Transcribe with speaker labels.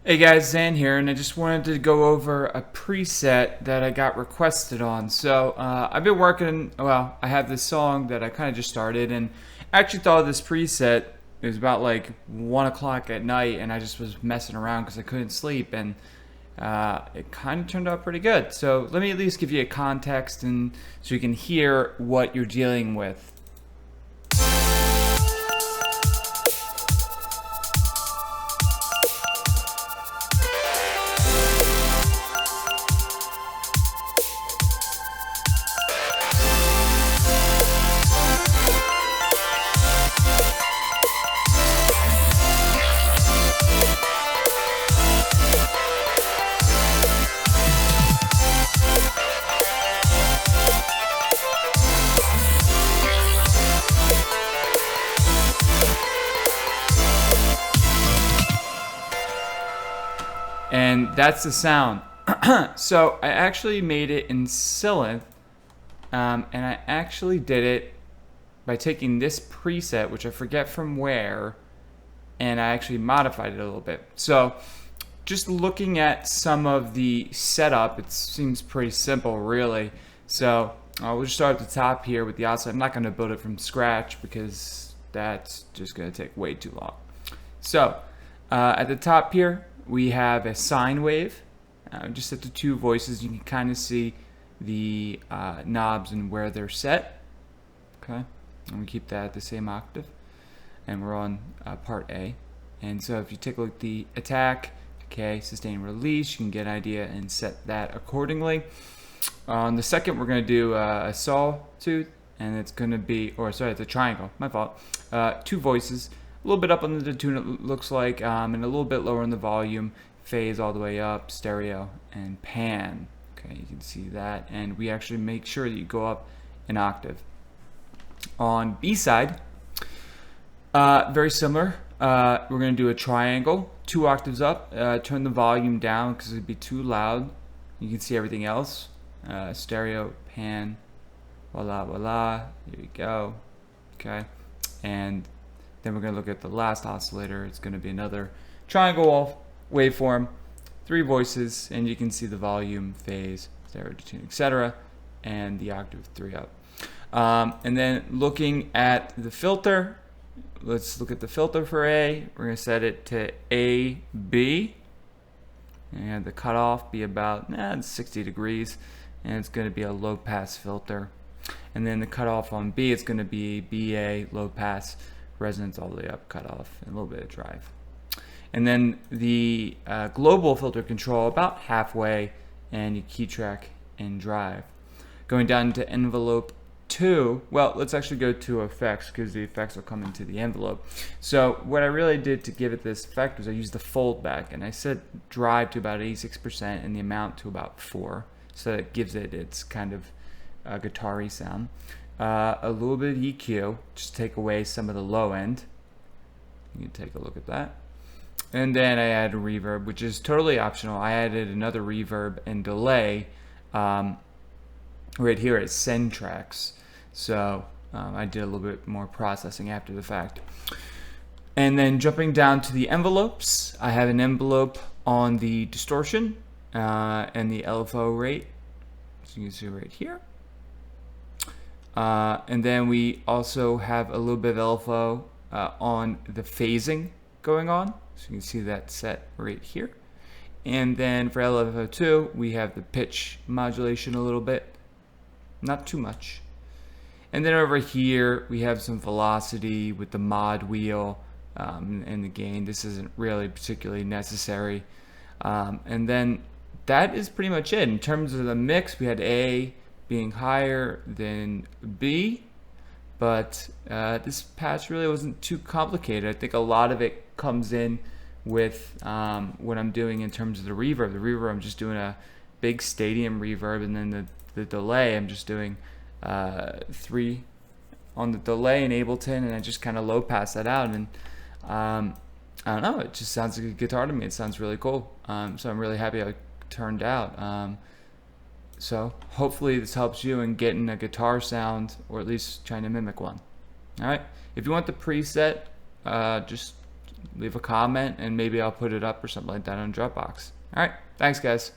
Speaker 1: Hey guys, Zan here, and I just wanted to go over a preset that I got requested on. I've been working, well, I have this song that I kind of just started, and I actually thought of this preset. It was about like 1 o'clock at night, and I just was messing around because I couldn't sleep, and it kind of turned out pretty good. So let me at least give you a context and so you can hear what you're dealing with. And that's the sound. So I actually made it in Sylenth, and I actually did it by taking this preset, which I forget from where, and I actually modified it a little bit. So just looking at some of the setup, it seems pretty simple, really. So we'll just start at the top here with the outside. I'm not going to build it from scratch because that's just going to take way too long. So at the top here, we have a sine wave. Just at the two voices, you can kind of see the knobs and where they're set. Okay, and we keep that at the same octave. And we're on part A. And so if you take a look at the attack, okay, sustain, release, you can get an idea and set that accordingly. On the second, we're going to do a sawtooth, and it's going to be, or sorry, it's a triangle, my fault. Two voices. A little bit up on the tune, it looks like, and a little bit lower in the volume, phase all the way up, stereo, and pan. Okay, you can see that, and we actually make sure that you go up an octave. On B side, very similar. We're going to do a triangle, 2 octaves up, turn the volume down because it'd be too loud. You can see everything else. Stereo, pan, voila, voila, here we go. Okay, and then we're going to look at the last oscillator. It's going to be another triangle waveform, 3 voices, and you can see the volume, phase, stereo, tune, etc., and the octave 3 up. And then looking at the filter, let's look at the filter for A. We're going to set it to AB, and the cutoff be about 60 degrees, and it's going to be a low pass filter. And then the cutoff on B is going to be BA, low pass, resonance all the way up, cutoff, and a little bit of drive. And then the global filter control about halfway, and you key track and drive. Going down to envelope 2, well, let's actually go to effects because the effects will come into the envelope. So what I really did to give it this effect was I used the fold back, and I set drive to about 86% and the amount to about 4, so it gives it its kind of guitar-y sound. A little bit of EQ, just take away some of the low end. You can take a look at that. And then I add a reverb, which is totally optional. I added another reverb and delay right here at send tracks. So I did a little bit more processing after the fact. And then jumping down to the envelopes, I have an envelope on the distortion and the LFO rate. So you can see right here. And then we also have a little bit of LFO on the phasing going on. So you can see that set right here. And then for LFO2, we have the pitch modulation a little bit. Not too much. And then over here, we have some velocity with the mod wheel and the gain. This isn't really particularly necessary. And then that is pretty much it. In terms of the mix, we had A being higher than B, but this patch really wasn't too complicated. I think a lot of it comes in with what I'm doing in terms of the reverb. The reverb, I'm just doing a big stadium reverb, and then the delay, I'm just doing 3 on the delay in Ableton, and I just kind of low pass that out, and I don't know, it just sounds like a guitar to me. It sounds really cool. So I'm really happy how it turned out. So hopefully this helps you in getting a guitar sound, or at least trying to mimic one. All right. If you want the preset, just leave a comment, and maybe I'll put it up or something like that on Dropbox. All right, thanks, guys.